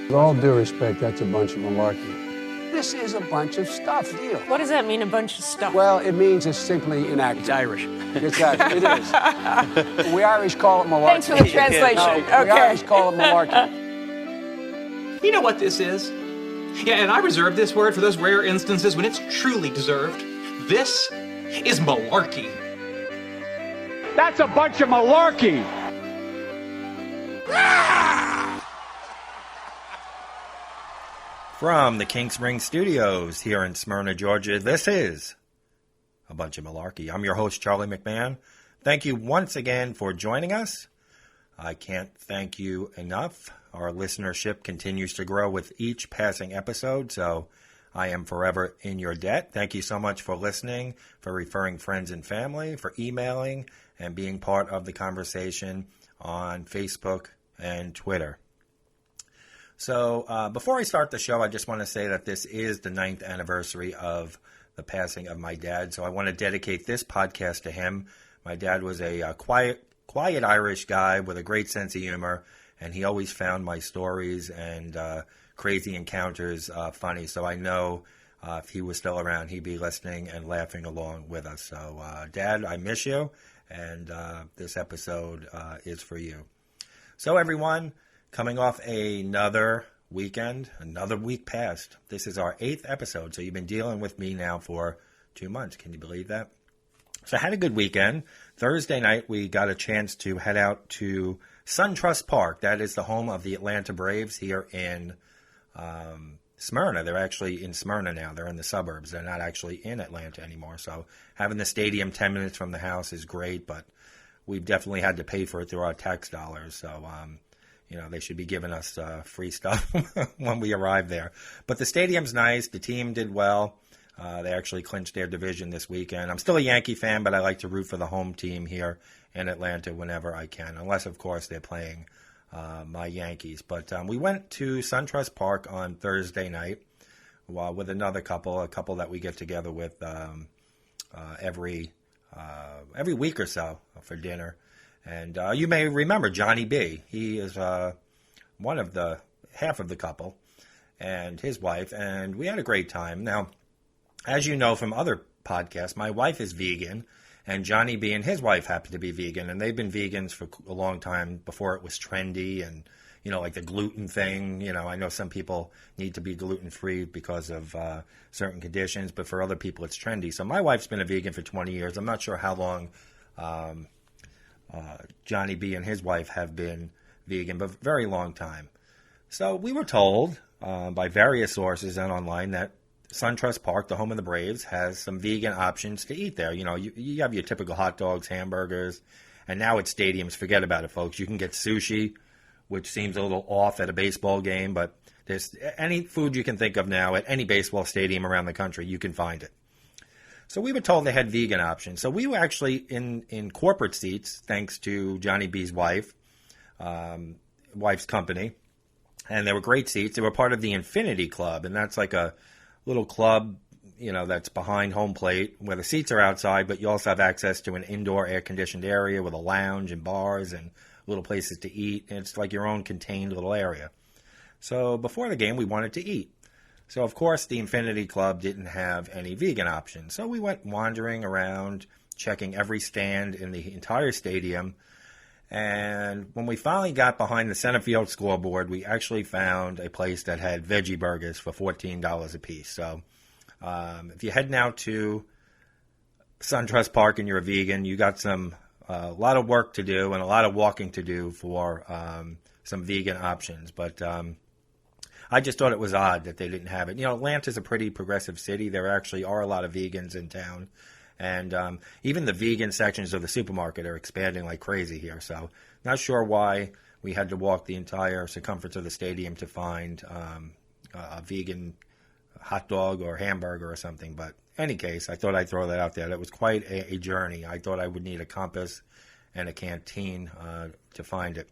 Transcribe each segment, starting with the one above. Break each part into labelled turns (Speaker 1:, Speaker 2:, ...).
Speaker 1: With all due respect, that's a bunch of malarkey. This is a bunch of stuff, deal.
Speaker 2: What does that mean, a bunch of stuff?
Speaker 1: Well, it means it's simply inaccurate.
Speaker 3: It's Irish.
Speaker 1: Exactly, it is. We Irish call it malarkey.
Speaker 2: Thanks for the translation.
Speaker 1: No, we Irish call it malarkey.
Speaker 3: You know what this is? Yeah, and I reserve this word for those rare instances when it's truly deserved. This is malarkey.
Speaker 4: That's a bunch of malarkey.
Speaker 5: From the King Spring Studios here in Smyrna, Georgia, this is A Bunch of Malarkey. I'm your host, Charlie McMahon. Thank you once again for joining us. I can't thank you enough. Our listenership continues to grow with each passing episode, so I am forever in your debt. Thank you so much for listening, for referring friends and family, for emailing, and being part of the conversation on Facebook and Twitter. So before I start the show, I just want to say that this is the 9th anniversary of the passing of my dad. So I want to dedicate this podcast to him. My dad was a quiet Irish guy with a great sense of humor, and he always found my stories and crazy encounters funny. So I know if he was still around, he'd be listening and laughing along with us. So, Dad, I miss you, and this episode is for you. So, everyone, coming off another weekend, another week passed. This is our 8th episode, so you've been dealing with me now for 2 months. Can you believe that? So I had a good weekend. Thursday night, we got a chance to head out to SunTrust Park. That is the home of the Atlanta Braves here in Smyrna. They're actually in Smyrna now. They're in the suburbs. They're not actually in Atlanta anymore. So having the stadium 10 minutes from the house is great, but we've definitely had to pay for it through our tax dollars. So, they should be giving us free stuff when we arrive there. But the stadium's nice. The team did well. They actually clinched their division this weekend. I'm still a Yankee fan, but I like to root for the home team here in Atlanta whenever I can, unless, of course, they're playing my Yankees. But we went to SunTrust Park on Thursday night with another couple, a couple that we get together with every week or so for dinner. And you may remember Johnny B. He is one of the half of the couple and his wife, and we had a great time. Now, as you know from other podcasts, my wife is vegan, and Johnny B and his wife happen to be vegan, and they've been vegans for a long time before it was trendy and, like the gluten thing. I know some people need to be gluten-free because of certain conditions, but for other people it's trendy. So my wife's been a vegan for 20 years. I'm not sure how long Johnny B and his wife have been vegan, but very long time. So we were told by various sources and online that SunTrust Park, the home of the Braves, has some vegan options to eat there. You have your typical hot dogs, hamburgers, and now at stadiums, forget about it, folks. You can get sushi, which seems a little off at a baseball game, but there's any food you can think of now at any baseball stadium around the country, you can find it. So we were told they had vegan options. So we were actually in corporate seats, thanks to Johnny B's wife's company, and they were great seats. They were part of the Infinity Club, and that's like a little club, that's behind home plate where the seats are outside, but you also have access to an indoor air-conditioned area with a lounge and bars and little places to eat. And it's like your own contained little area. So before the game, we wanted to eat. So, of course, the Infinity Club didn't have any vegan options. So we went wandering around, checking every stand in the entire stadium. And when we finally got behind the center field scoreboard, we actually found a place that had veggie burgers for $14 a piece. So if you're heading out to SunTrust Park and you're a vegan, you got a lot of work to do and a lot of walking to do for some vegan options. But I just thought it was odd that they didn't have it. Atlanta's a pretty progressive city. There actually are a lot of vegans in town. And even the vegan sections of the supermarket are expanding like crazy here. So not sure why we had to walk the entire circumference of the stadium to find a vegan hot dog or hamburger or something. But in any case, I thought I'd throw that out there. That was quite a journey. I thought I would need a compass and a canteen to find it.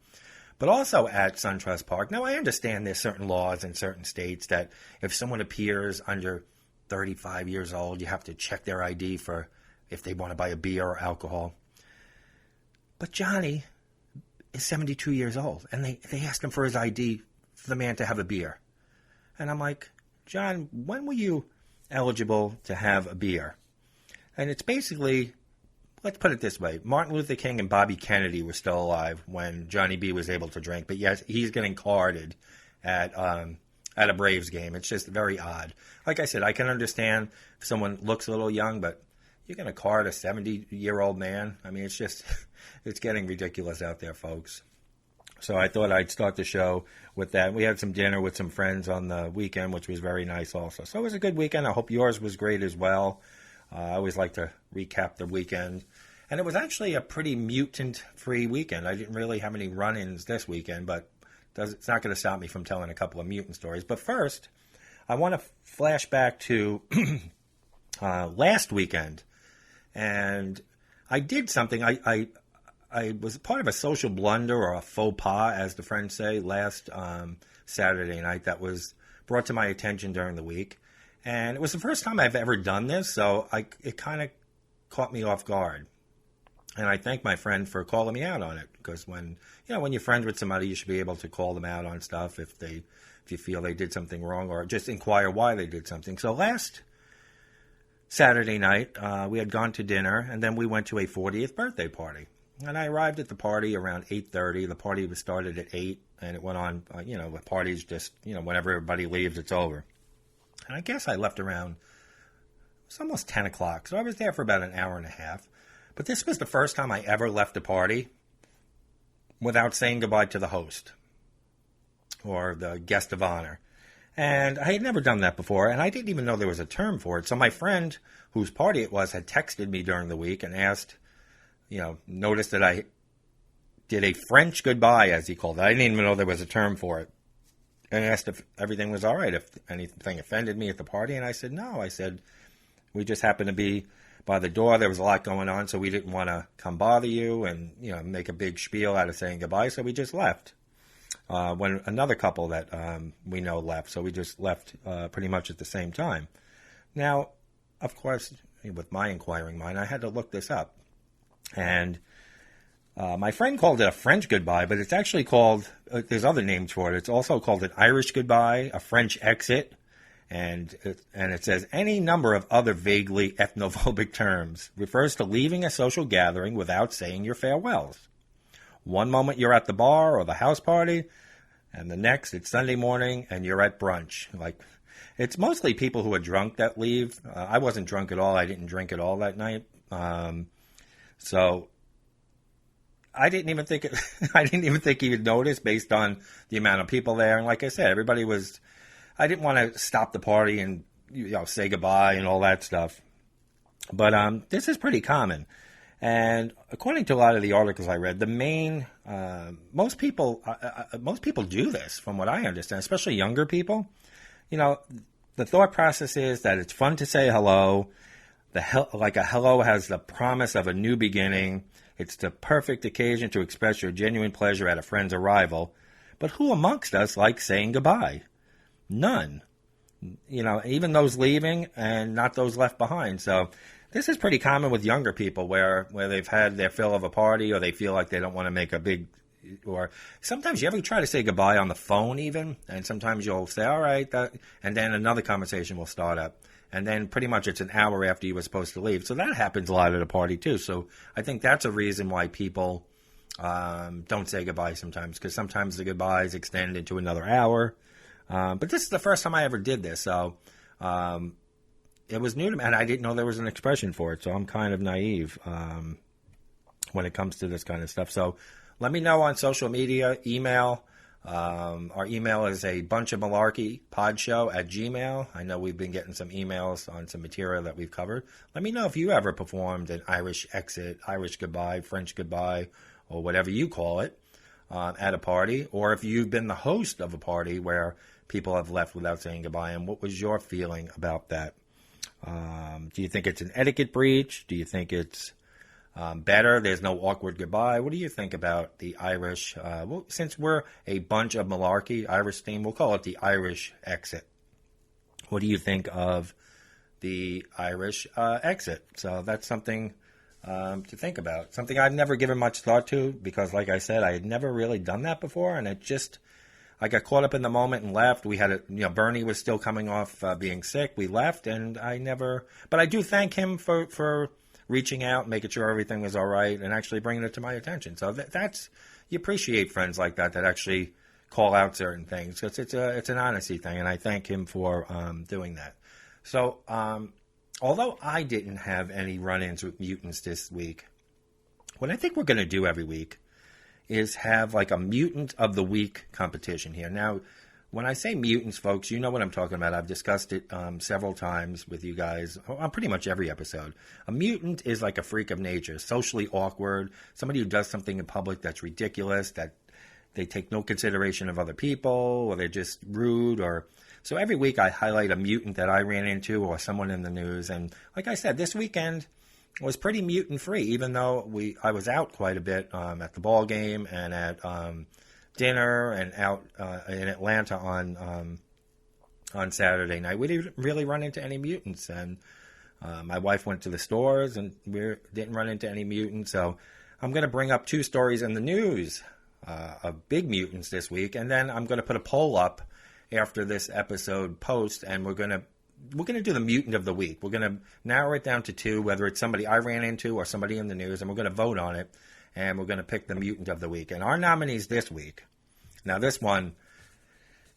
Speaker 5: But also at SunTrust Park, now I understand there's certain laws in certain states that if someone appears under 35 years old, you have to check their ID for if they want to buy a beer or alcohol. But Johnny is 72 years old, and they asked him for his ID the man to have a beer. And I'm like, John, when were you eligible to have a beer? And it's basically, let's put it this way. Martin Luther King and Bobby Kennedy were still alive when Johnny B was able to drink. But yes, he's getting carded at a Braves game. It's just very odd. Like I said, I can understand if someone looks a little young, but you're going to card a 70-year-old man? I mean, it's just, it's getting ridiculous out there, folks. So I thought I'd start the show with that. We had some dinner with some friends on the weekend, which was very nice also. So it was a good weekend. I hope yours was great as well. I always like to recap the weekend. And it was actually a pretty mutant-free weekend. I didn't really have any run-ins this weekend, but it's not going to stop me from telling a couple of mutant stories. But first, I want to flash back to last weekend. And I did something. I was part of a social blunder, or a faux pas, as the French say, last Saturday night that was brought to my attention during the week. And it was the first time I've ever done this, so it kind of caught me off guard. And I thank my friend for calling me out on it, because when you're friends with somebody, you should be able to call them out on stuff if you feel they did something wrong, or just inquire why they did something. So last Saturday night, we had gone to dinner, and then we went to a 40th birthday party. And I arrived at the party around 8:30. The party was started at 8, and it went on, the party's just, whenever everybody leaves, it's over. And I guess I left around, it was almost 10 o'clock, so I was there for about an hour and a half. But this was the first time I ever left a party without saying goodbye to the host or the guest of honor. And I had never done that before, and I didn't even know there was a term for it. So my friend, whose party it was, had texted me during the week and asked, noticed that I did a French goodbye, as he called it. I didn't even know there was a term for it. And asked if everything was all right, if anything offended me at the party. And I said, no. I said, we just happened to be by the door. There was a lot going on, so we didn't want to come bother you and, make a big spiel out of saying goodbye. So we just left. When another couple that we know left. So we just left pretty much at the same time. Now, of course, with my inquiring mind, I had to look this up. And my friend called it a French goodbye, but it's actually called, there's other names for it. It's also called an Irish goodbye, a French exit, and it says any number of other vaguely ethnophobic terms. Refers to leaving a social gathering without saying your farewells. One moment you're at the bar or the house party, and the next it's Sunday morning and you're at brunch. It's mostly people who are drunk that leave. I wasn't drunk at all. I didn't drink at all that night. So I didn't even think he would notice based on the amount of people there. And like I said, everybody was. I didn't want to stop the party and say goodbye and all that stuff. But this is pretty common. And according to a lot of the articles I read, most people do this, from what I understand, especially younger people. The thought process is that it's fun to say hello. Like a hello has the promise of a new beginning. It's the perfect occasion to express your genuine pleasure at a friend's arrival. But who amongst us likes saying goodbye? None. Even those leaving and not those left behind. So this is pretty common with younger people where they've had their fill of a party, or they feel like they don't want to make a big, or sometimes you ever try to say goodbye on the phone even, and sometimes you'll say, all right, and then another conversation will start up. And then pretty much it's an hour after you were supposed to leave. So that happens a lot at a party too. So I think that's a reason why people don't say goodbye sometimes, because sometimes the goodbyes extend into another hour. But this is the first time I ever did this. So it was new to me, and I didn't know there was an expression for it. So I'm kind of naive when it comes to this kind of stuff. So let me know on social media, email. Our email is a bunch of malarkey podshow@gmail. I know we've been getting some emails on some material that we've covered. Let me know if you ever performed an Irish exit, Irish goodbye, French goodbye, or whatever you call it at a party, or if you've been the host of a party where people have left without saying goodbye, and what was your feeling about that? Do you think it's an etiquette breach? Do you think it's better? There's no awkward goodbye. What do you think about the Irish? Since we're a bunch of malarkey, Irish theme, we'll call it the Irish exit. What do you think of the Irish exit? So that's something to think about. Something I've never given much thought to, because like I said, I had never really done that before, and I got caught up in the moment and left. We had Bernie was still coming off being sick. We left, and but I do thank him for reaching out, making sure everything was all right, and actually bringing it to my attention. So that's, you appreciate friends like that actually call out certain things. It's an honesty thing, and I thank him for doing that. So, although I didn't have any run-ins with mutants this week, what I think we're going to do every week is have like a mutant of the week competition here. Now, when I say mutants, folks, you know what I'm talking about. I've discussed it several times with you guys on pretty much every episode. A mutant is like a freak of nature, socially awkward, somebody who does something in public that's ridiculous, that they take no consideration of other people, or they're just rude. So every week I highlight a mutant that I ran into or someone in the news. And like I said, this weekend was pretty mutant-free, even though I was out quite a bit at the ball game and at dinner and out in Atlanta on Saturday night. We didn't really run into any mutants, and my wife went to the stores, and we didn't run into any mutants. So I'm going to bring up 2 stories in the news of big mutants this week, and then I'm going to put a poll up after this episode post, and we're going to do the mutant of the week. We're going to narrow it down to 2, whether it's somebody I ran into or somebody in the news, and we're going to vote on it, and we're going to pick the mutant of the week. And our nominees this week, now this one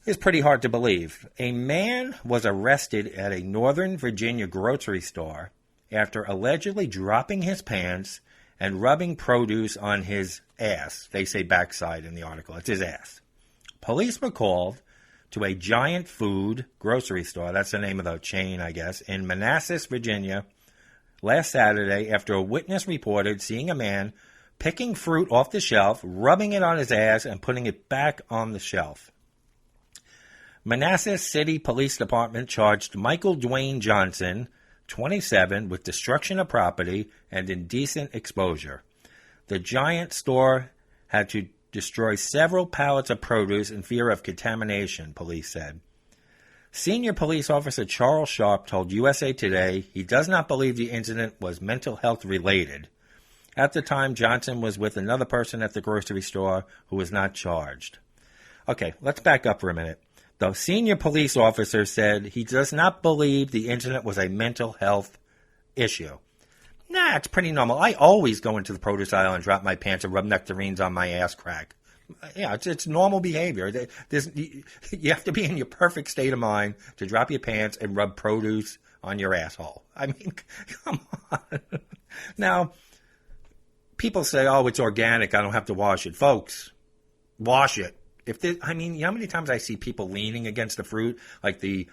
Speaker 5: is pretty hard to believe. A man was arrested at a Northern Virginia grocery store after allegedly dropping his pants and rubbing produce on his ass. They say backside in the article. It's his ass. Police were called to a Giant Food grocery store, that's the name of the chain, I guess, in Manassas, Virginia, last Saturday after a witness reported seeing a man picking fruit off the shelf, rubbing it on his ass, and putting it back on the shelf. Manassas City Police Department charged Michael Dwayne Johnson, 27, with destruction of property and indecent exposure. The Giant store had to destroy several pallets of produce in fear of contamination, police said. Senior police officer Charles Sharp told USA Today he does not believe the incident was mental health related. At the time, Johnson was with another person at the grocery store who was not charged. Okay, let's back up for a minute. The senior police officer said he does not believe the incident was a mental health issue. Nah, it's pretty normal. I always go into the produce aisle and drop my pants and rub nectarines on my ass crack. Yeah, it's normal behavior. You have to be in your perfect state of mind to drop your pants and rub produce on your asshole. I mean, come on. Now, people say, oh, it's organic, I don't have to wash it. Folks, wash it. You know how many times I see people leaning against the fruit, like the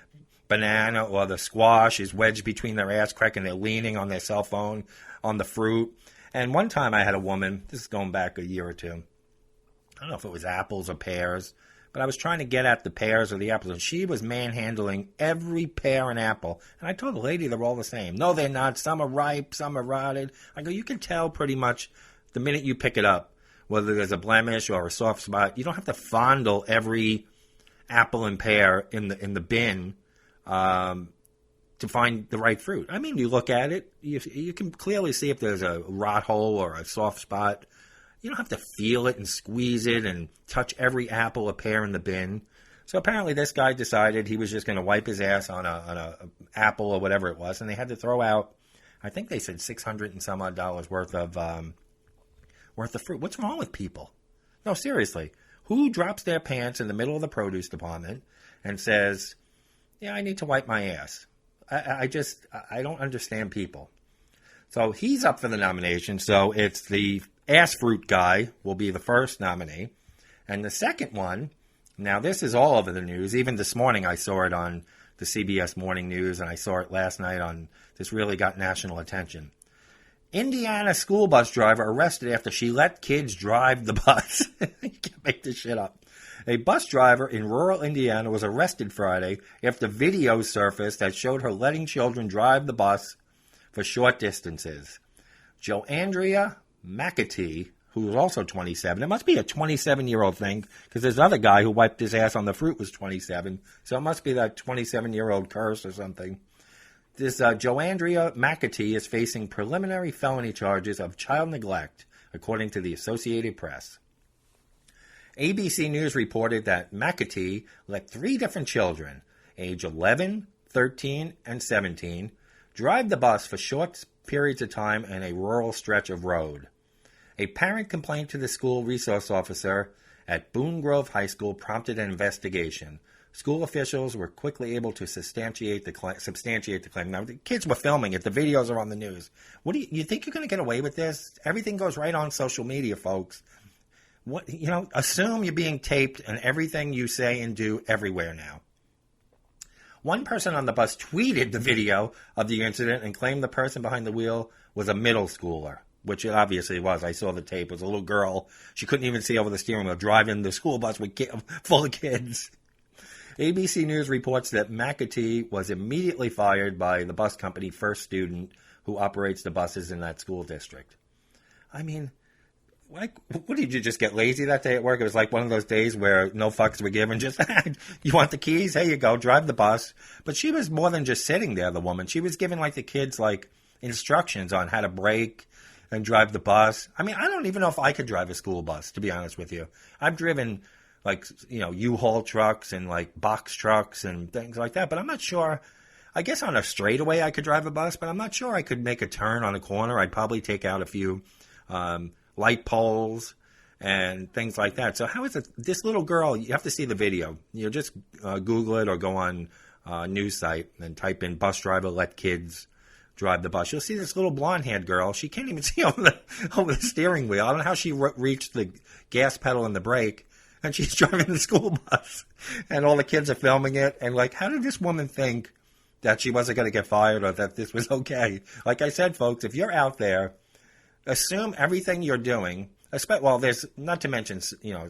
Speaker 5: banana or the squash is wedged between their ass crack and they're leaning on their cell phone on the fruit. And one time I had a woman, this is going back a year or 2, I don't know if it was apples or pears, but I was trying to get at the pears or the apples, and she was manhandling every pear and apple. And I told the lady they're all the same. No, they're not. Some are ripe, some are rotted. I go, you can tell pretty much the minute you pick it up, whether there's a blemish or a soft spot. You don't have to fondle every apple and pear in the bin to find the right fruit. I mean, you look at it, you can clearly see if there's a rot hole or a soft spot. You don't have to feel it and squeeze it and touch every apple or pear in the bin. So apparently this guy decided he was just going to wipe his ass on a apple or whatever it was, and they had to throw out, I think they said $600 and some odd worth of fruit. What's wrong with people? No, seriously. Who drops their pants in the middle of the produce department and says, yeah, I need to wipe my ass? I don't understand people. So he's up for the nomination. So it's the ass fruit guy will be the first nominee. And the second one, now this is all over the news. Even this morning I saw it on the CBS Morning News, and I saw it last night on, this really got national attention. Indiana school bus driver arrested after she let kids drive the bus. You can't make this shit up. A bus driver in rural Indiana was arrested Friday after video surfaced that showed her letting children drive the bus for short distances. Joandrea McAtee, who was also 27, it must be a 27-year-old thing, because this other guy who wiped his ass on the fruit was 27, so it must be that 27-year-old curse or something. This Joandrea McAtee is facing preliminary felony charges of child neglect, according to the Associated Press. ABC News reported that McAtee let 3 different children, age 11, 13, and 17, drive the bus for short periods of time in a rural stretch of road. A parent complaint to the school resource officer at Boone Grove High School prompted an investigation. School officials were quickly able to substantiate the claim. Now, the kids were filming it. The videos are on the news. What do you think you're going to get away with this? Everything goes right on social media, folks. Assume you're being taped and everything you say and do everywhere now. One person on the bus tweeted the video of the incident and claimed the person behind the wheel was a middle schooler, which it obviously was. I saw the tape. It was a little girl. She couldn't even see over the steering wheel driving the school bus full of kids. ABC News reports that McAtee was immediately fired by the bus company First Student, who operates the buses in that school district. I mean, what did you just get lazy that day at work? It was like one of those days where no fucks were given. Just, you want the keys? Here you go. Drive the bus. But she was more than just sitting there, the woman. She was giving the kids instructions on how to brake and drive the bus. I mean, I don't even know if I could drive a school bus, to be honest with you. I've driven U-Haul trucks and box trucks and things like that, but I'm not sure. I guess on a straightaway I could drive a bus, but I'm not sure I could make a turn on a corner. I'd probably take out a few light poles and things like that. So how is it, this little girl, you have to see the video. Just Google it or go on a news site and type in bus driver let kids drive the bus. You'll see this little blonde-haired girl. She can't even see over the steering wheel. I don't know how she reached the gas pedal and the brake. And she's driving the school bus, and all the kids are filming it. And how did this woman think that she wasn't going to get fired or that this was okay? Like I said, folks, if you're out there, assume everything you're doing. There's not to mention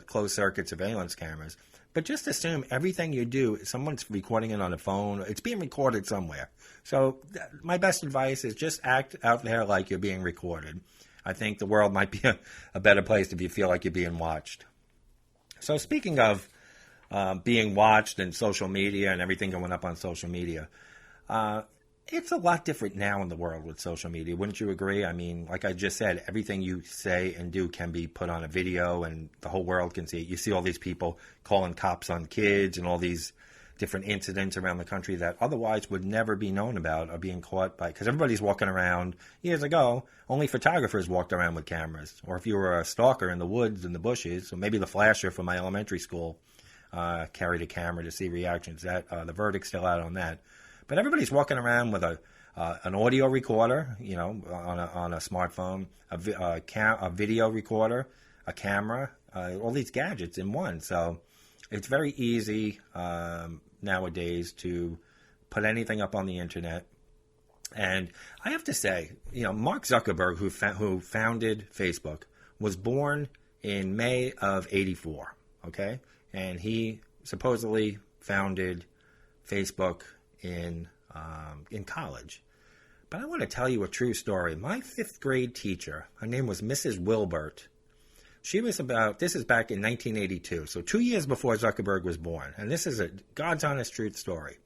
Speaker 5: closed circuit surveillance cameras, but just assume everything you do, someone's recording it on a phone. It's being recorded somewhere. So my best advice is just act out there like you're being recorded. I think the world might be a better place if you feel like you're being watched. So speaking of being watched and social media and everything going up on social media, it's a lot different now in the world with social media. Wouldn't you agree? I mean, like I just said, everything you say and do can be put on a video and the whole world can see it. You see all these people calling cops on kids and all these different incidents around the country that otherwise would never be known about or being caught by, because everybody's walking around. Years ago, only photographers walked around with cameras. Or if you were a stalker in the woods and the bushes, or maybe the flasher from my elementary school carried a camera to see reactions. The verdict's still out on that. But everybody's walking around with an audio recorder, on a smartphone, a video recorder, a camera, all these gadgets in one. So it's very easy nowadays to put anything up on the internet. And I have to say, Mark Zuckerberg, who founded Facebook, was born in May of '84. Okay, and he supposedly founded Facebook in college. But I want to tell you a true story. My 5th grade teacher, her name was Mrs. Wilbert. This is back in 1982, so 2 years before Zuckerberg was born. And this is a God's honest truth story.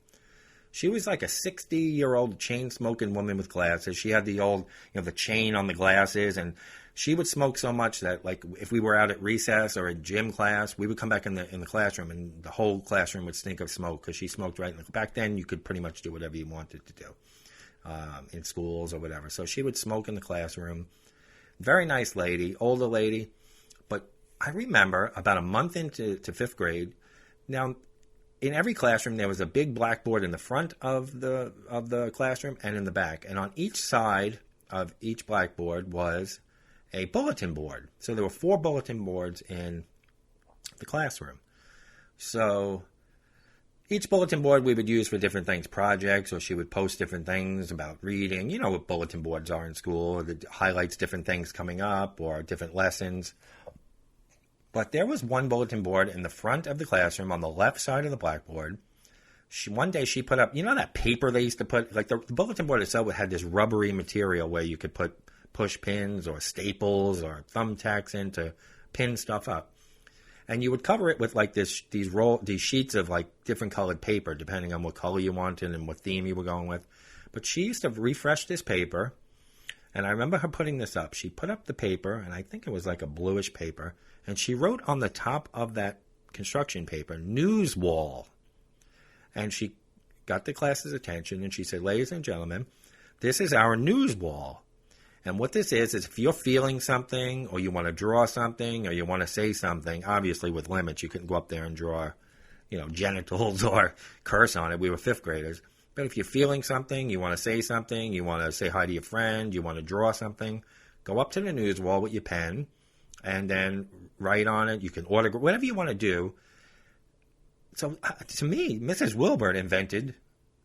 Speaker 5: She was like a 60-year-old chain-smoking woman with glasses. She had the old, the chain on the glasses, and she would smoke so much that, if we were out at recess or in gym class, we would come back in the classroom, and the whole classroom would stink of smoke because she smoked right. Back then, you could pretty much do whatever you wanted to do in schools or whatever. So she would smoke in the classroom. Very nice lady, older lady. But I remember about a month into 5th grade. Now, in every classroom, there was a big blackboard in the front of the classroom and in the back. And on each side of each blackboard was a bulletin board. So there were 4 bulletin boards in the classroom. So each bulletin board we would use for different things, projects, or she would post different things about reading. You know what bulletin boards are in school. It highlights different things coming up or different lessons. But there was one bulletin board in the front of the classroom on the left side of the blackboard. One day she put up, that paper they used to put, the bulletin board itself had this rubbery material where you could put push pins or staples or thumbtacks in to pin stuff up. And you would cover it with these sheets of different colored paper, depending on what color you wanted and what theme you were going with. But she used to refresh this paper, And I remember her putting this up. She put up the paper, and I think it was like a bluish paper, and she wrote on the top of that construction paper, news wall. And she got the class's attention, and she said, ladies and gentlemen, this is our news wall. And what this is if you're feeling something, or you want to draw something, or you want to say something, obviously with limits, you couldn't go up there and draw, genitals or curse on it. We were fifth graders. But if you're feeling something, you want to say something, you want to say hi to your friend, you want to draw something, go up to the news wall with your pen and then write on it. You can autograph, whatever you want to do. So to me, Mrs. Wilbert invented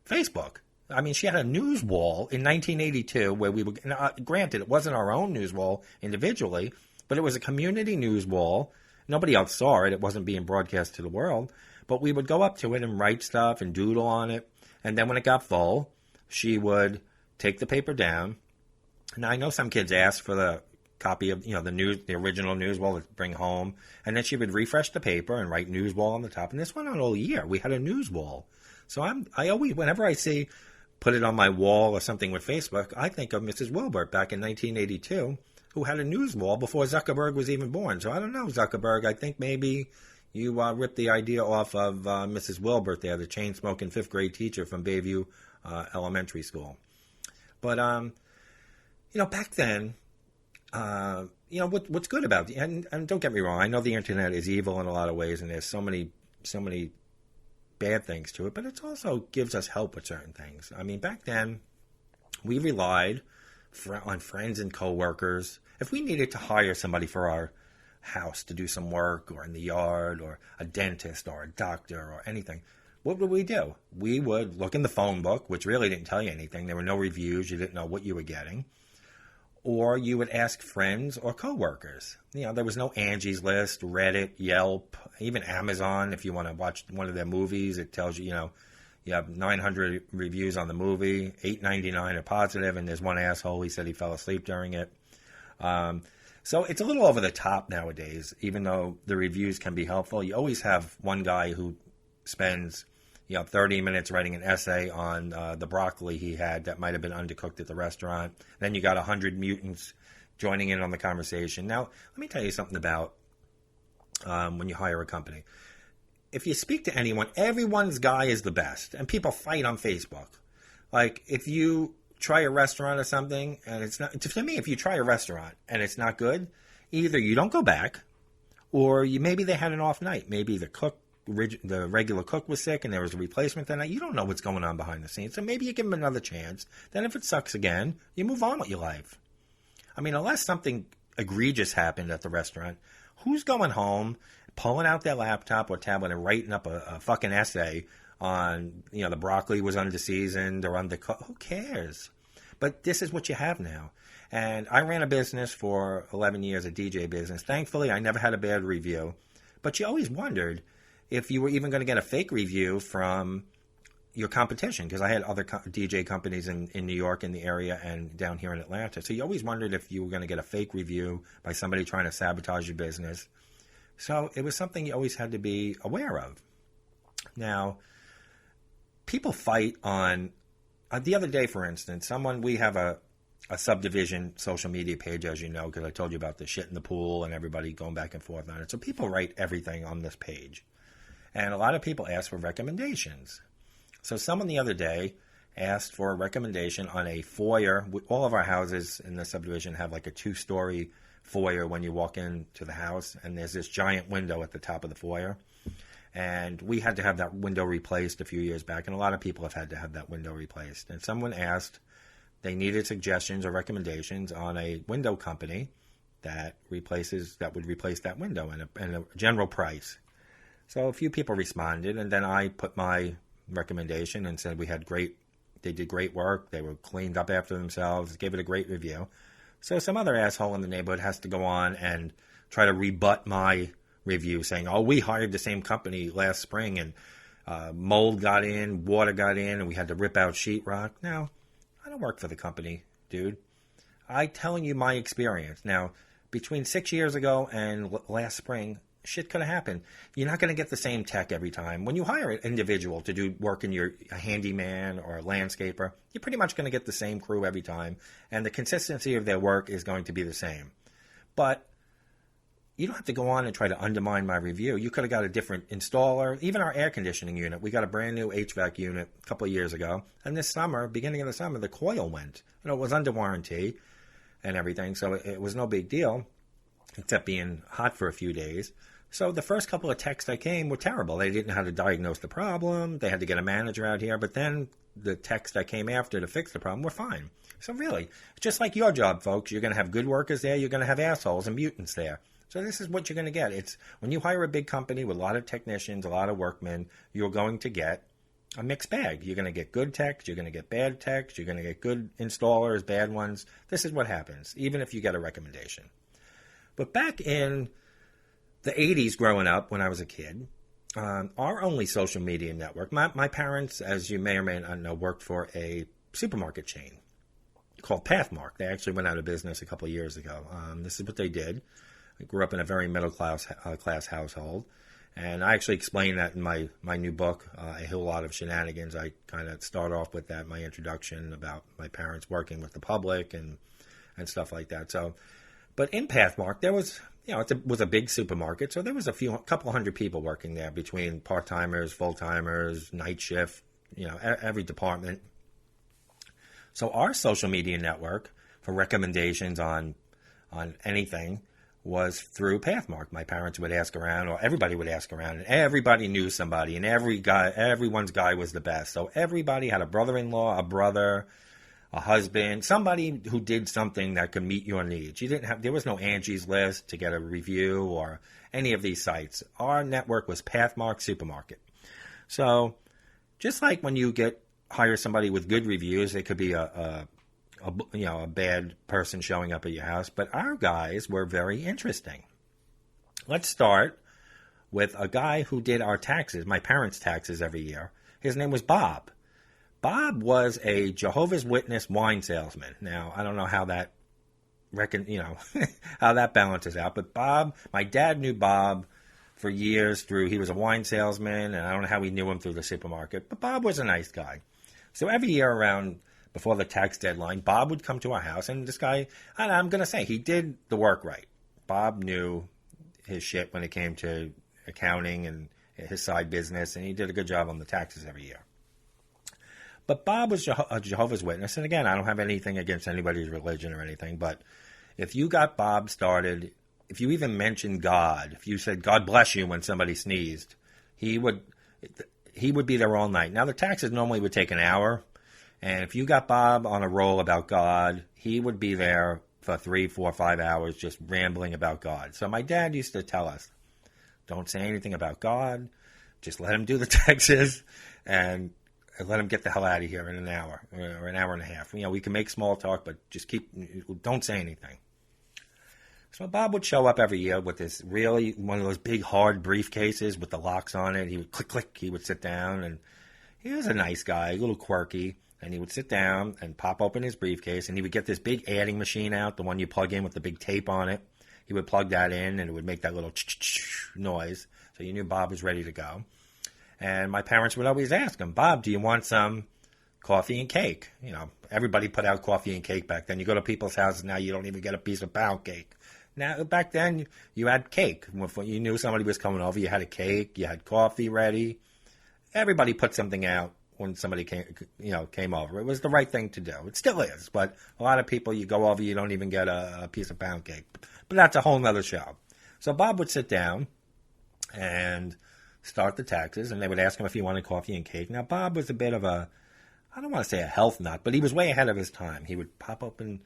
Speaker 5: Facebook. I mean, she had a news wall in 1982 where we were, granted, it wasn't our own news wall individually, but it was a community news wall. Nobody else saw it. It wasn't being broadcast to the world. But we would go up to it and write stuff and doodle on it. And then when it got full, she would take the paper down. Now, I know some kids ask for the copy of, the original news wall to bring home. And then she would refresh the paper and write news wall on the top. And this went on all year. We had a news wall. So I always, whenever I see put it on my wall or something with Facebook, I think of Mrs. Wilbert back in 1982, who had a news wall before Zuckerberg was even born. So I don't know, Zuckerberg. I think maybe you ripped the idea off of Mrs. Wilbert there, the chain-smoking fifth-grade teacher from Bayview Elementary School. But, back then, what's good about it, and don't get me wrong, I know the internet is evil in a lot of ways, and there's so many bad things to it, but it also gives us help with certain things. I mean, back then, we relied on friends and coworkers. If we needed to hire somebody for our house to do some work or in the yard or a dentist or a doctor or anything, what would we do? We would look in the phone book, which really didn't tell you anything. There were no reviews. You didn't know what you were getting. Or you would ask friends or coworkers. There was no Angie's List, Reddit, Yelp, even Amazon. If you want to watch one of their movies, it tells you, you have 900 reviews on the movie, 899 are positive, and there's one asshole, he said he fell asleep during it. So it's a little over the top nowadays, even though the reviews can be helpful. You always have one guy who spends 30 minutes writing an essay on the broccoli he had that might have been undercooked at the restaurant. Then you got 100 mutants joining in on the conversation. Now, let me tell you something about when you hire a company. If you speak to anyone, everyone's guy is the best. And people fight on Facebook. Like, if you try a restaurant or something, and it's not, to me, if you try a restaurant and it's not good, either you don't go back, or maybe they had an off night. Maybe the regular cook was sick and there was a replacement that night. You don't know what's going on behind the scenes. So maybe you give them another chance. Then if it sucks again, you move on with your life. I mean, unless something egregious happened at the restaurant, who's going home, pulling out their laptop or tablet and writing up a fucking essay on, the broccoli was under-seasoned or undercooked? Who cares? But this is what you have now. And I ran a business for 11 years, a DJ business. Thankfully, I never had a bad review. But you always wondered if you were even going to get a fake review from your competition, because I had other DJ companies in New York, in the area, and down here in Atlanta. So you always wondered if you were going to get a fake review by somebody trying to sabotage your business. So it was something you always had to be aware of. Now, people fight on, the other day, for instance, we have a subdivision social media page, as you know, because I told you about the shit in the pool and everybody going back and forth on it. So people write everything on this page. And a lot of people ask for recommendations. So someone the other day asked for a recommendation on a foyer. All of our houses in the subdivision have like a 2-story foyer when you walk into the house, and there's this giant window at the top of the foyer. And we had to have that window replaced a few years back, and a lot of people have had to have that window replaced. And someone asked, they needed suggestions or recommendations on a window company that would replace that window and a general price. So a few people responded, and then I put my recommendation and said they did great work, they were cleaned up after themselves, gave it a great review. So some other asshole in the neighborhood has to go on and try to rebut my review, saying, oh, we hired the same company last spring, and mold got in, water got in, and we had to rip out sheetrock. Now, I don't work for the company, dude. I'm telling you my experience. Now, between 6 years ago and last spring, shit could have happened. You're not going to get the same tech every time. When you hire an individual to do work in a handyman or a landscaper, you're pretty much going to get the same crew every time, and the consistency of their work is going to be the same. But you don't have to go on and try to undermine my review. You could have got a different installer. Even our air conditioning unit, we got a brand new HVAC unit a couple of years ago, and this summer, beginning of the summer, the coil went. It was under warranty and everything, so it was no big deal, except being hot for a few days. So the first couple of techs that came were terrible. They didn't know how to diagnose the problem. They had to get a manager out here, but then the techs that came after to fix the problem were fine. So really, just like your job, folks, you're going to have good workers there, you're going to have assholes and mutants there. So this is what you're going to get. It's when you hire a big company with a lot of technicians, a lot of workmen, you're going to get a mixed bag. You're going to get good techs, you're going to get bad techs, you're going to get good installers, bad ones. This is what happens, even if you get a recommendation. But back in the 80s growing up, when I was a kid, our only social media network, my parents, as you may or may not know, worked for a supermarket chain called Pathmark. They actually went out of business a couple of years ago. This is what they did. I grew up in a very middle-class household, and I actually explain that in my new book, A Whole Lot of Shenanigans. I kind of start off with that, my introduction about my parents working with the public and stuff like that. So, but in Pathmark, there was, it was a big supermarket, so there was a couple hundred people working there between part-timers, full-timers, night shift, every department. So our social media network for recommendations on anything was through Pathmark. My parents would ask around, or everybody would ask around, and everybody knew somebody, and everyone's guy was the best. So everybody had a brother-in-law, a brother, a husband, somebody who did something that could meet your needs. There was no Angie's List to get a review or any of these sites. Our network was Pathmark Supermarket. So just like when you hire somebody with good reviews, it could be a bad person showing up at your house, but our guys were very interesting. Let's start with a guy who did our taxes, my parents' taxes every year. His name was Bob. Bob was a Jehovah's Witness wine salesman. Now, I don't know how that how that balances out, but Bob, my dad knew Bob for years he was a wine salesman, and I don't know how he knew him through the supermarket, but Bob was a nice guy. So every year around before the tax deadline, Bob would come to our house, and this guy, I'm going to say, he did the work right. Bob knew his shit when it came to accounting and his side business, and he did a good job on the taxes every year. But Bob was a Jehovah's Witness, and again, I don't have anything against anybody's religion or anything, but if you got Bob started, if you even mentioned God, if you said, God bless you when somebody sneezed, he would be there all night. Now, the taxes normally would take an hour, and if you got Bob on a roll about God, he would be there for 3, 4, 5 hours just rambling about God. So my dad used to tell us, don't say anything about God, just let him do the taxes, and let him get the hell out of here in an hour or an hour and a half. We can make small talk, but just don't say anything. So Bob would show up every year with this really one of those big hard briefcases with the locks on it. He would click, he would sit down, and he was a nice guy, a little quirky, and he would sit down and pop open his briefcase, and he would get this big adding machine out, the one you plug in with the big tape on it. He would plug that in, and it would make that little noise, so you knew Bob was ready to go. And my parents would always ask him, Bob, do you want some coffee and cake? Everybody put out coffee and cake back then. You go to people's houses now, you don't even get a piece of pound cake. Now, back then, you had cake. When you knew somebody was coming over, you had a cake, you had coffee ready. Everybody put something out when somebody came over. It was the right thing to do. It still is, but a lot of people, you go over, you don't even get a piece of pound cake. But that's a whole nother show. So Bob would sit down and start the taxes, and they would ask him if he wanted coffee and cake. Now, Bob was a bit of I don't want to say a health nut, but he was way ahead of his time. He would pop open,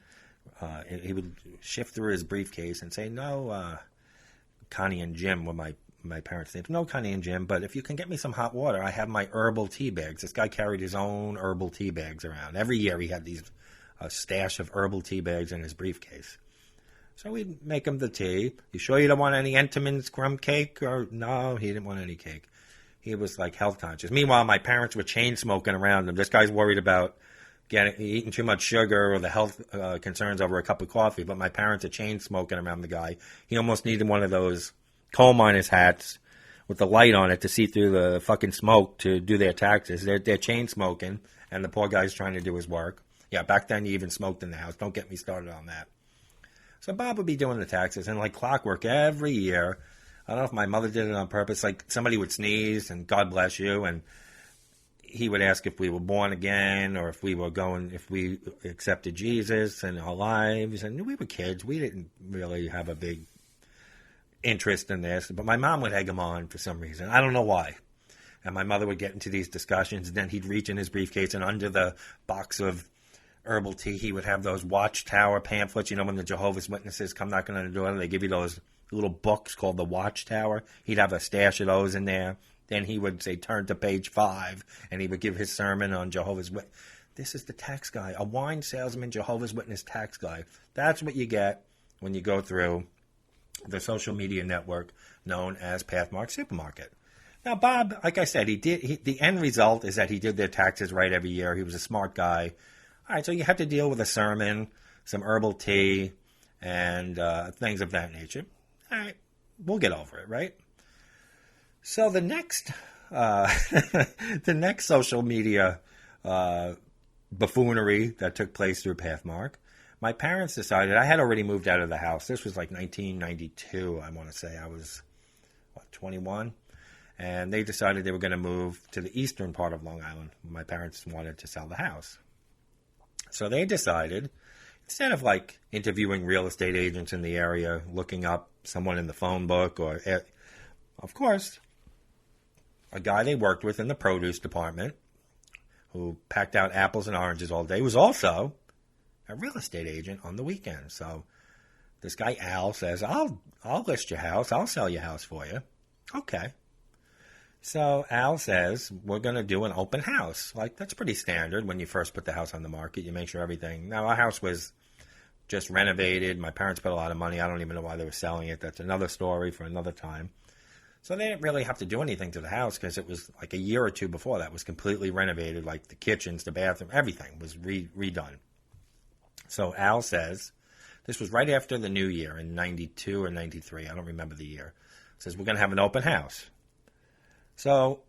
Speaker 5: he would shift through his briefcase and say, no, Connie and Jim were my parents' names. No, Connie and Jim, but if you can get me some hot water, I have my herbal tea bags. This guy carried his own herbal tea bags around. Every year he had a stash of herbal tea bags in his briefcase. So we'd make him the tea. You sure you don't want any Entenmann's crumb cake? Or no, he didn't want any cake. He was like health conscious. Meanwhile, my parents were chain smoking around him. This guy's worried about eating too much sugar or the health concerns over a cup of coffee. But my parents are chain smoking around the guy. He almost needed one of those coal miners' hats with the light on it to see through the fucking smoke to do their taxes. They're chain smoking, and the poor guy's trying to do his work. Yeah, back then you even smoked in the house. Don't get me started on that. So Bob would be doing the taxes, and like clockwork every year. I don't know if my mother did it on purpose. Like somebody would sneeze, and God bless you, and he would ask if we were born again or if we accepted Jesus in our lives. And we were kids. We didn't really have a big interest in this. But my mom would egg him on for some reason. I don't know why. And my mother would get into these discussions. And then he'd reach in his briefcase, and under the box of herbal tea, he would have those Watchtower pamphlets. You know, when the Jehovah's Witnesses come knocking on the door, they give you those little books called the Watchtower. He'd have a stash of those in there. Then he would say, turn to page 5, and he would give his sermon on Jehovah's Witness. This is the tax guy, a wine salesman, Jehovah's Witness tax guy. That's what you get when you go through the social media network known as Pathmark Supermarket. Now, Bob, like I said, the end result is that he did their taxes right every year. He was a smart guy. All right, so you have to deal with a sermon, some herbal tea, and things of that nature. All right, we'll get over it, right? So the next social media buffoonery that took place through Pathmark, my parents decided, I had already moved out of the house. This was like 1992, I want to say. I was, 21? And they decided they were going to move to the eastern part of Long Island. My parents wanted to sell the house. So they decided, instead of like interviewing real estate agents in the area, looking up someone in the phone book, or, of course, a guy they worked with in the produce department who packed out apples and oranges all day was also a real estate agent on the weekend. So this guy Al says, I'll list your house. I'll sell your house for you. Okay. So Al says, we're going to do an open house. Like, that's pretty standard when you first put the house on the market. You make sure everything. Now, our house was just renovated. My parents put a lot of money. I don't even know why they were selling it. That's another story for another time. So they didn't really have to do anything to the house because it was like a year or two before that was completely renovated, like the kitchens, the bathroom, everything was redone. So Al says, this was right after the new year in 92 or 93. I don't remember the year. Says, we're going to have an open house. So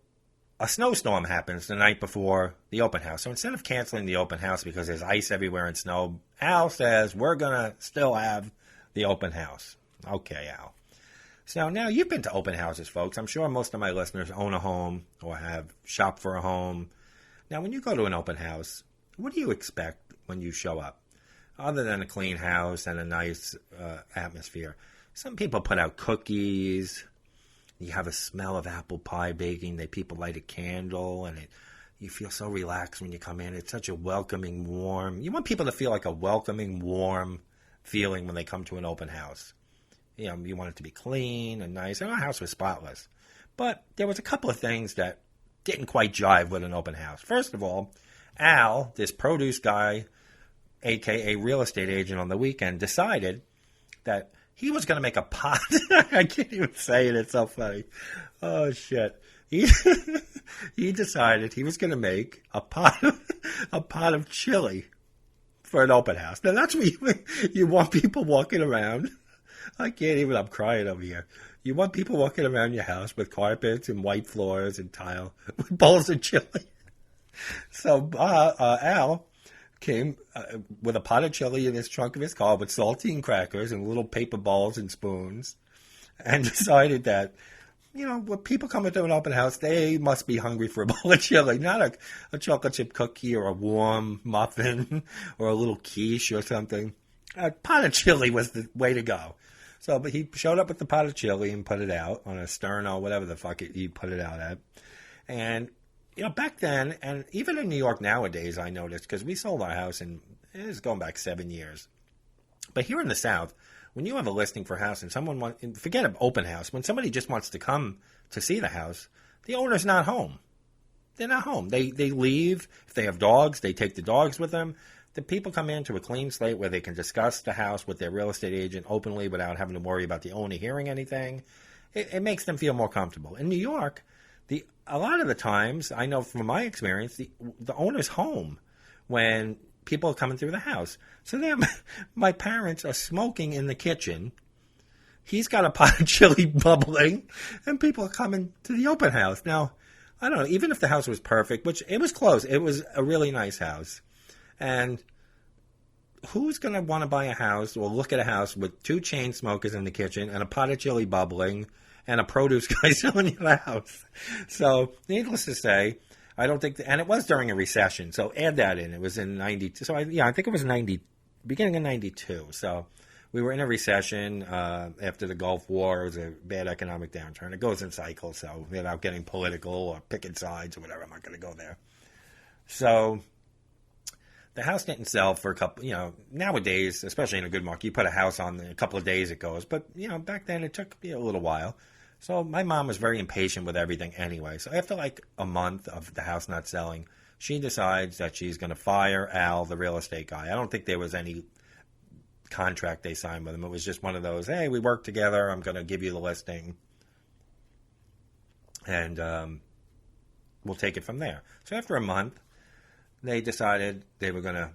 Speaker 5: a snowstorm happens the night before the open house. So instead of canceling the open house because there's ice everywhere and snow, Al says, we're going to still have the open house. Okay, Al. So now you've been to open houses, folks. I'm sure most of my listeners own a home or have shopped for a home. Now, when you go to an open house, what do you expect when you show up? Other than a clean house and a nice atmosphere. Some people put out cookies. You have a smell of apple pie baking. People light a candle, and you feel so relaxed when you come in. It's such a welcoming, warm. You want people to feel like a welcoming, warm feeling when they come to an open house. You know, you want it to be clean and nice. And our house was spotless. But there was a couple of things that didn't quite jive with an open house. First of all, Al, this produce guy, a.k.a. real estate agent on the weekend, decided that he was going to make a pot. I can't even say it. It's so funny. Oh, shit. He decided he was going to make a pot of chili for an open house. Now, that's what you want people walking around. I can't even, I'm crying over here. You want people walking around your house with carpets and white floors and tile with bowls of chili. So Al came with a pot of chili in his trunk of his car with saltine crackers and little paper bowls and spoons, and decided that, you know, when people come into an open house, they must be hungry for a bowl of chili, not a chocolate chip cookie or a warm muffin or a little quiche or something. A pot of chili was the way to go. So, but he showed up with the pot of chili and put it out on a sterno, whatever the fuck he put it out at. And, you know, back then, and even in New York nowadays, I noticed, because we sold our house, and it was going back 7 years. But here in the South, when you have a listing for a house and someone wants, forget an open house, when somebody just wants to come to see the house, the owner's not home. They're not home. They leave. If they have dogs, they take the dogs with them. The people come into a clean slate where they can discuss the house with their real estate agent openly without having to worry about the owner hearing anything. It makes them feel more comfortable. In New York, a lot of the times, I know from my experience, the owner's home when people are coming through the house. So my parents are smoking in the kitchen. he's got a pot of chili bubbling, and people are coming to the open house. Now, I don't know, even if the house was perfect, which it was close, it was a really nice house. And who's going to want to buy a house or look at a house with 2 chain smokers in the kitchen and a pot of chili bubbling and a produce guy selling you the house? So, needless to say, I don't think, and it was during a recession, so add that in. It was in 92. So, I think it was beginning of 92. So, we were in a recession after the Gulf War. It was a bad economic downturn. It goes in cycles, so without getting political or picking sides or whatever, I'm not going to go there. So, the house didn't sell for a couple, nowadays, especially in a good market, you put a house on in a couple of days, it goes. But, back then it took a little while. So my mom was very impatient with everything anyway. So after like a month of the house not selling, she decides that she's going to fire Al, the real estate guy. I don't think there was any contract they signed with him. It was just one of those, hey, we work together, I'm going to give you the listing. And we'll take it from there. So after a month, they decided they were going to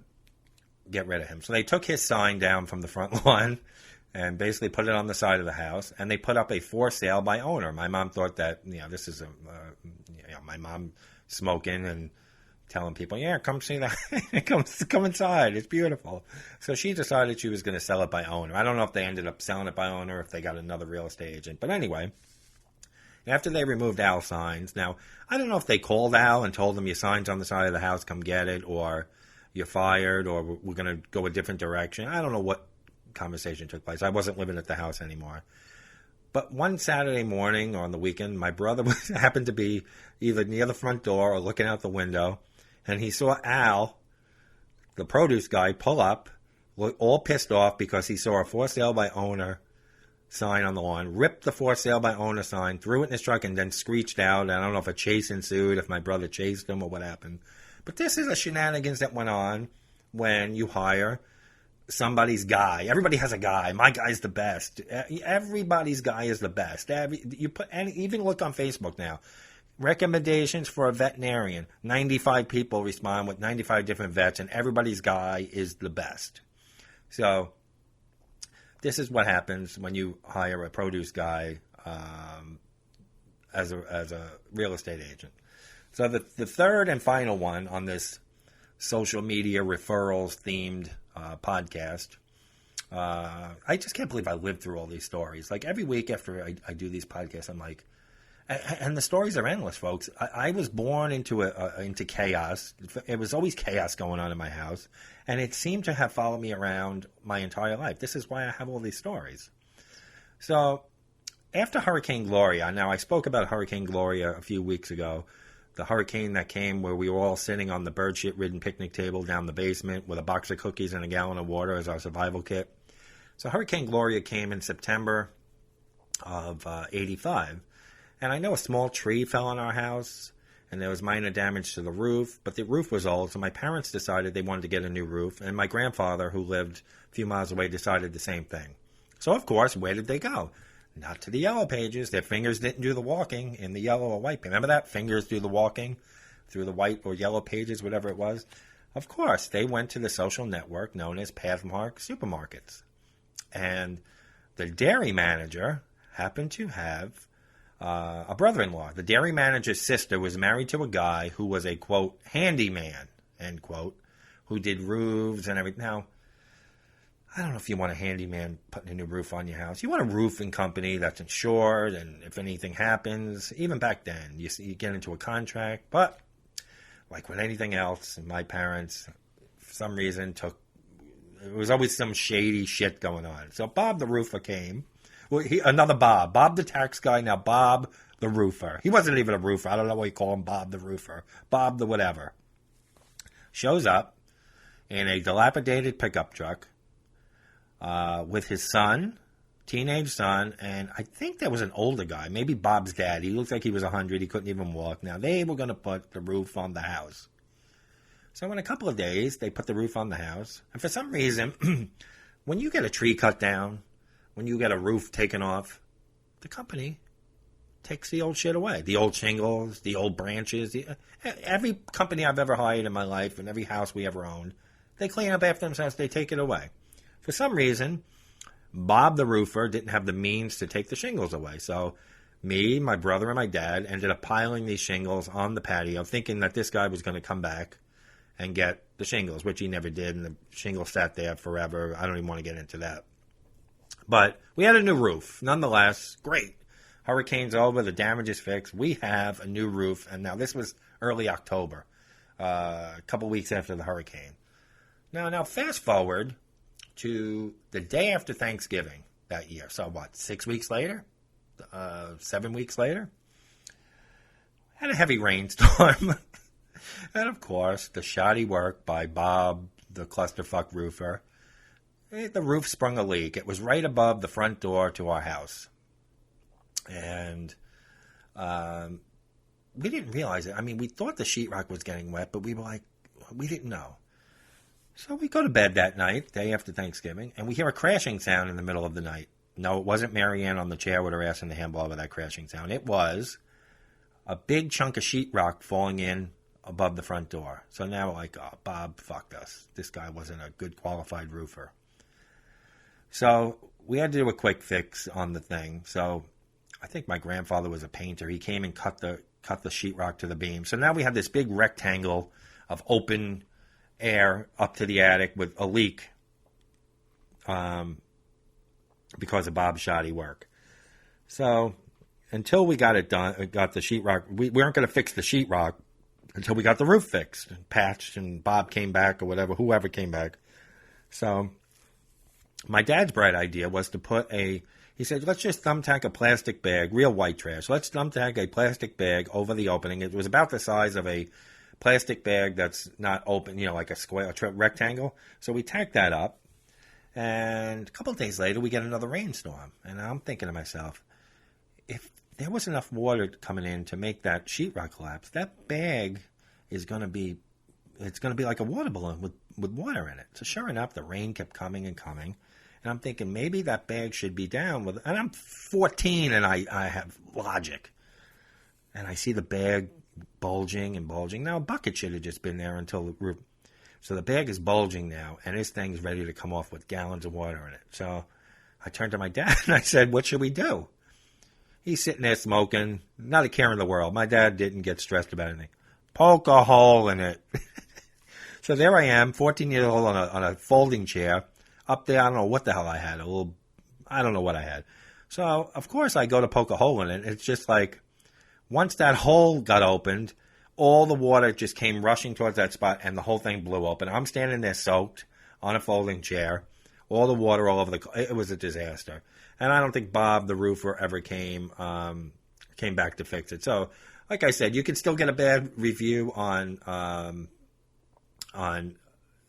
Speaker 5: get rid of him. So they took his sign down from the front lawn and basically put it on the side of the house, and they put up a for sale by owner. My mom thought that, this is my mom smoking and telling people, yeah, come see that, come inside, it's beautiful. So she decided she was going to sell it by owner. I don't know if they ended up selling it by owner, if they got another real estate agent. But anyway, after they removed Al's signs, now, I don't know if they called Al and told him your sign's on the side of the house, come get it, or you're fired, or we're going to go a different direction. I don't know what conversation took place. I wasn't living at the house anymore. But one Saturday morning or on the weekend, my brother happened to be either near the front door or looking out the window, and he saw Al, the produce guy, pull up, all pissed off because he saw a for sale by owner sign on the lawn, ripped the for sale by owner sign, threw it in his truck, and then screeched out. I don't know if a chase ensued, if my brother chased him or what happened. But this is a shenanigans that went on when you hire somebody's guy. Everybody has a guy. My guy's the best. Everybody's guy is the best. Even look on Facebook now. Recommendations for a veterinarian. 95 people respond with 95 different vets, and everybody's guy is the best. So this is what happens when you hire a produce guy as a real estate agent. So the third and final one on this social media referrals themed podcast. I just can't believe I lived through all these stories. Like every week after I do these podcasts, I'm like, and the stories are endless, folks. I was born into chaos. It was always chaos going on in my house, and it seemed to have followed me around my entire life. This is why I have all these stories. So after Hurricane Gloria, now I spoke about Hurricane Gloria a few weeks ago, the hurricane that came where we were all sitting on the bird shit-ridden picnic table down the basement with a box of cookies and a gallon of water as our survival kit. So Hurricane Gloria came in September of 85. And I know a small tree fell on our house, and there was minor damage to the roof, but the roof was old, so my parents decided they wanted to get a new roof, and my grandfather, who lived a few miles away, decided the same thing. So, of course, where did they go? Not to the yellow pages. Their fingers didn't do the walking in the yellow or white. Remember that? Fingers do the walking through the white or yellow pages, whatever it was. Of course, they went to the social network known as Pathmark Supermarkets. And the dairy manager happened to have a brother-in-law. The dairy manager's sister was married to a guy who was a, quote, handyman, end quote, who did roofs and everything. Now, I don't know if you want a handyman putting a new roof on your house. You want a roofing company that's insured, and if anything happens, even back then, you get into a contract. But like with anything else, my parents, for some reason, it was always some shady shit going on. So Bob the roofer came. Well, another Bob. Bob the tax guy, now Bob the roofer. He wasn't even a roofer. I don't know why you call him Bob the roofer. Bob the whatever. Shows up in a dilapidated pickup truck with his son, teenage son, and I think there was an older guy, maybe Bob's dad. He looked like he was 100. He couldn't even walk. Now, they were going to put the roof on the house. So in a couple of days, they put the roof on the house. And for some reason, when you get a tree cut down, when you get a roof taken off, the company takes the old shit away. The old shingles, the old branches. Every company I've ever hired in my life and every house we ever owned, they clean up after themselves. They take it away. For some reason, Bob the roofer didn't have the means to take the shingles away. So me, my brother, and my dad ended up piling these shingles on the patio, thinking that this guy was going to come back and get the shingles, which he never did, and the shingles sat there forever. I don't even want to get into that. But we had a new roof. Nonetheless, great. Hurricane's over. The damage is fixed. We have a new roof. And now this was early October, a couple weeks after the hurricane. Now fast forward to the day after Thanksgiving that year. So what, 6 weeks later? 7 weeks later? Had a heavy rainstorm. And of course, the shoddy work by Bob, the clusterfuck roofer. The roof sprung a leak. It was right above the front door to our house. And we didn't realize it. I mean, we thought the sheetrock was getting wet, but we were like, we didn't know. So we go to bed that night, day after Thanksgiving, and we hear a crashing sound in the middle of the night. No, it wasn't Marianne on the chair with her ass in the handball with that crashing sound. It was a big chunk of sheetrock falling in above the front door. So now we're like, oh, Bob fucked us. This guy wasn't a good qualified roofer. So we had to do a quick fix on the thing. So I think my grandfather was a painter. He came and cut the sheetrock to the beam. So now we have this big rectangle of open air up to the attic with a leak because of Bob's shoddy work. So until we got it done, got the sheetrock, we weren't going to fix the sheetrock until we got the roof fixed and patched, and Bob came back or whatever, whoever came back. So my dad's bright idea was to put he said, let's just thumbtack a plastic bag, real white trash. Let's thumbtack a plastic bag over the opening. It was about the size of a plastic bag that's not open, like a square, rectangle. So we tacked that up. And a couple of days later, we get another rainstorm. And I'm thinking to myself, if there was enough water coming in to make that sheetrock collapse, that bag is going to be, it's going to be like a water balloon with water in it. So sure enough, the rain kept coming and coming. And I'm thinking maybe that bag should be down with, and I'm 14 and I have logic. And I see the bag bulging and bulging. Now a bucket should have just been there until the roof. So the bag is bulging now, and this thing's ready to come off with gallons of water in it. So I turned to my dad and I said, what should we do? He's sitting there smoking, not a care in the world. My dad didn't get stressed about anything. Poke a hole in it. So there I am, 14 years old on a folding chair. Up there, I don't know what the hell I had. I don't know what I had. So, of course, I go to poke a hole in it. It's just like, once that hole got opened, all the water just came rushing towards that spot, and the whole thing blew open. I'm standing there soaked on a folding chair, all the water all over it was a disaster. And I don't think Bob, the roofer, ever came back to fix it. So, like I said, you can still get a bad review on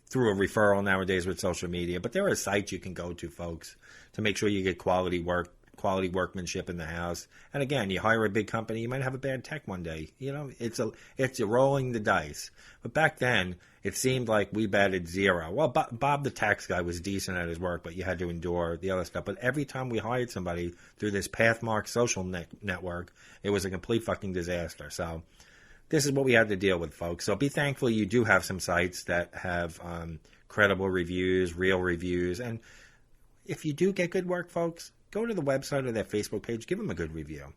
Speaker 5: through a referral nowadays with social media, but there are sites you can go to, folks, to make sure you get quality workmanship in the house. And again, you hire a big company, you might have a bad tech one day. It's rolling the dice. But back then, it seemed like we batted zero. Well, Bob the tax guy was decent at his work, but you had to endure the other stuff. But every time we hired somebody through this Pathmark social network, it was a complete fucking disaster. So this is what we had to deal with, folks. So be thankful you do have some sites that have credible reviews, real reviews. And if you do get good work, folks, go to the website or their Facebook page. Give them a good review.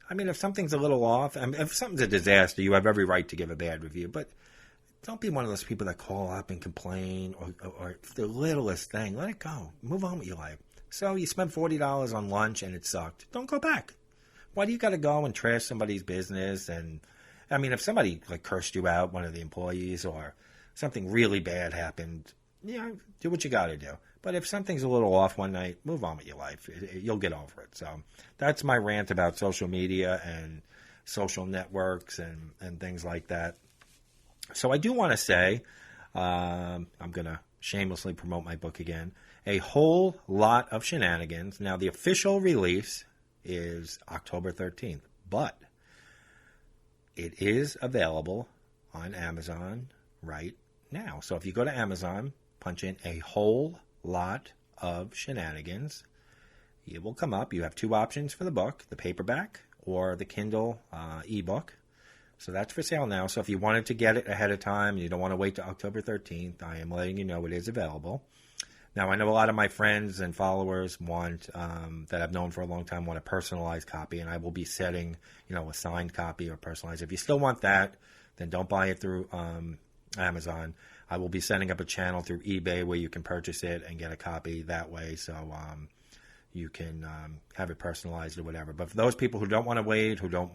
Speaker 5: I mean, if something's a little off, if something's a disaster, you have every right to give a bad review. But don't be one of those people that call up and complain or the littlest thing. Let it go. Move on with your life. So you spent $40 on lunch and it sucked. Don't go back. Why do you got to go and trash somebody's business? And I mean, if somebody cursed you out, one of the employees, or something really bad happened, do what you got to do. But if something's a little off one night, move on with your life. You'll get over it. So that's my rant about social media and social networks and things like that. So I do want to say, I'm going to shamelessly promote my book again, A Whole Lot of Shenanigans. Now, the official release is October 13th, but it is available on Amazon right now. So if you go to Amazon, punch in A Whole Lot of Shenanigans, it will come up. You have two options for the book, the paperback or the Kindle ebook. So that's for sale now. So if you wanted to get it ahead of time and you don't want to wait till October 13th, I am letting you know it is available. Now, I know a lot of my friends and followers want, that I've known for a long time, want a personalized copy, and I will be setting, a signed copy or personalized. If you still want that, then don't buy it through Amazon. I will be setting up a channel through eBay where you can purchase it and get a copy that way, so you can have it personalized or whatever. But for those people who don't want to wait, who don't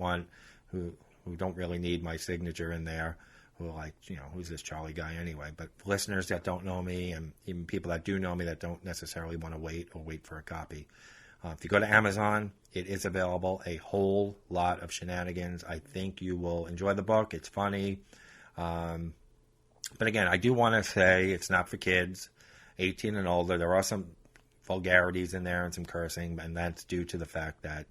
Speaker 5: really need my signature in there, who are like, who's this Charlie guy anyway? But listeners that don't know me, and even people that do know me that don't necessarily want to wait or wait for a copy. If you go to Amazon, it is available, a whole lot of shenanigans. I think you will enjoy the book. It's funny. But again, I do want to say it's not for kids, 18 and older. There are some vulgarities in there and some cursing, and that's due to the fact that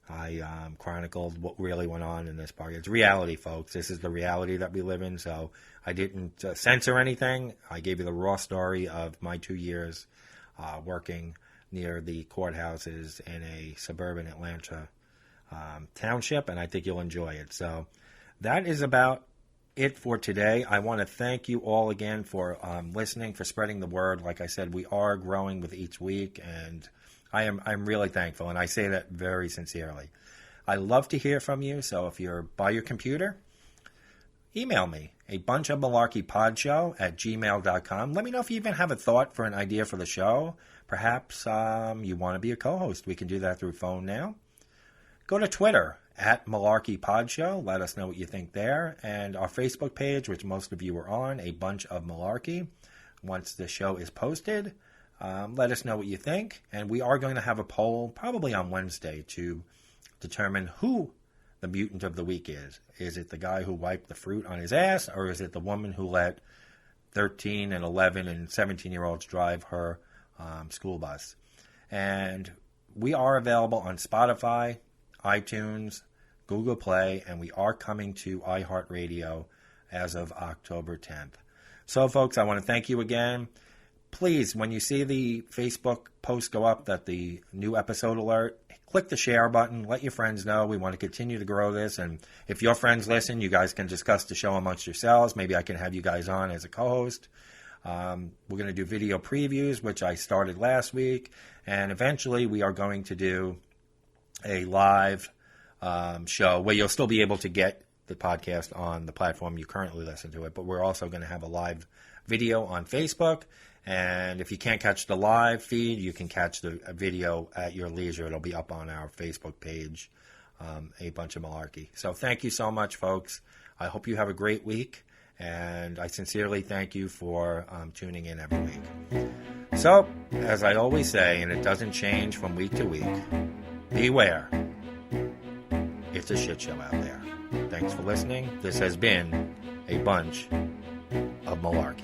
Speaker 5: I chronicled what really went on in this party. It's reality, folks. This is the reality that we live in, so I didn't censor anything. I gave you the raw story of my 2 years working near the courthouses in a suburban Atlanta township, and I think you'll enjoy it. So that is about it for today. I want to thank you all again for listening, for spreading the word. Like I said, we are growing with each week, and I'm really thankful, and I say that very sincerely. I love to hear from you, so if you're by your computer, email me, abunchofmalarkeypodshow@gmail.com. Let me know if you even have a thought for an idea for the show. Perhaps you want to be a co-host. We can do that through phone now. Go to Twitter, @MalarkeyPodShow. Let us know what you think there. And our Facebook page, which most of you are on, A Bunch of Malarkey. Once the show is posted, let us know what you think. And we are going to have a poll probably on Wednesday to determine who the mutant of the week is. Is it the guy who wiped the fruit on his ass, or is it the woman who let 13 and 11 and 17-year-olds drive her school bus? And we are available on Spotify, iTunes, Google Play, and we are coming to iHeartRadio as of October 10th. So, folks, I want to thank you again. Please, when you see the Facebook post go up that the new episode alert, click the share button. Let your friends know. We want to continue to grow this. And if your friends listen, you guys can discuss the show amongst yourselves. Maybe I can have you guys on as a co-host. We're going to do video previews, which I started last week. And eventually we are going to do a live show where you'll still be able to get the podcast on the platform you currently listen to it. But we're also going to have a live video on Facebook. And if you can't catch the live feed, you can catch the video at your leisure. It'll be up on our Facebook page, A Bunch of Malarkey. So thank you so much, folks. I hope you have a great week. And I sincerely thank you for tuning in every week. So, as I always say, and it doesn't change from week to week, beware. It's a shit show out there. Thanks for listening. This has been A Bunch of Malarkey.